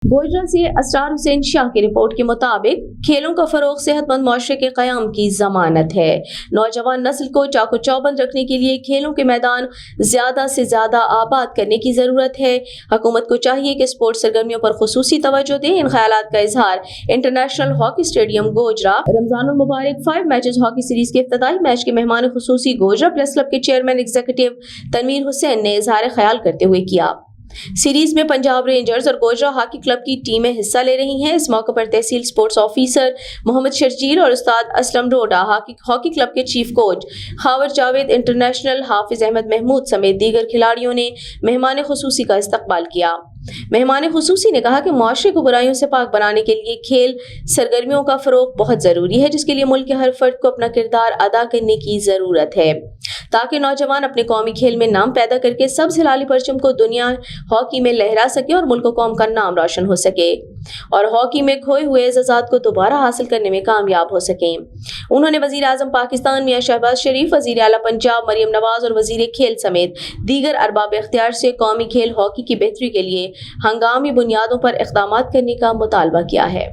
गोजरा से असरार हुसैन शाह की रिपोर्ट के मुताबिक खेलों का फरोग सेहतमंद माशरे के क़याम की जमानत है। नौजवान नस्ल को चाको चौबंद रखने के लिए खेलों के मैदान ज्यादा से ज्यादा आबाद करने की जरूरत है। हुकूमत को चाहिए कि स्पोर्ट्स सरगर्मियों पर खुसूसी तवज्जो दे। इन ख्यालात का इजहार इंटरनेशनल हॉकी स्टेडियम गोजरा रमजानुल मुबारक 5 मैचेस हॉकी सीरीज के इफ्तिताही मैच के मेहमान खुसूसी गोजरा प्रेस क्लब के चेयरमैन एग्जीक्यूटिव तनवीर हुसैन ने इजहार ख्याल करते हुए किया। सीरीज में पंजाब रेंजर्स और गोजरा हॉकी क्लब की टीमें हिस्सा ले रही हैं। इस मौके पर तहसील स्पोर्ट्स ऑफिसर मोहम्मद शर्जील और उस्ताद असलम डोडा, हॉकी क्लब के chief coach Khawar Javed international, Hafiz Ahmad Mahmood समेत दीगर खिलाड़ियों ने मेहमान खुसूसी का इस्तकबाल किया। मेहमान खुसूसी ने कहा कि मुआशरे को बुराइयों से पाक बनाने के लिए खेल सरगर्मियों का फरोग बहुत ज़रूरी है, जिसके लिए मुल्क के हर फर्द को अपना किरदार अदा करने की ज़रूरत है ताकि नौजवान अपने कौमी खेल में नाम पैदा करके सब्ज़ हिलाली परचम को दुनिया हॉकी में लहरा सके और मुल्क कौम का नाम रोशन हो सके और हॉकी में खोए हुए एजाज़ात को दोबारा हासिल करने में कामयाब हो सकें। उन्होंने वज़ीर आज़म पाकिस्तान मियां शहबाज शरीफ, वज़ीर आला पंजाब मरियम नवाज और वज़ीर खेल समेत दीगर अरबाब इख्तियार से कौमी खेल हॉकी की बेहतरी के लिए हंगामी बुनियादों पर इक़दामात करने का मुतालबा किया है।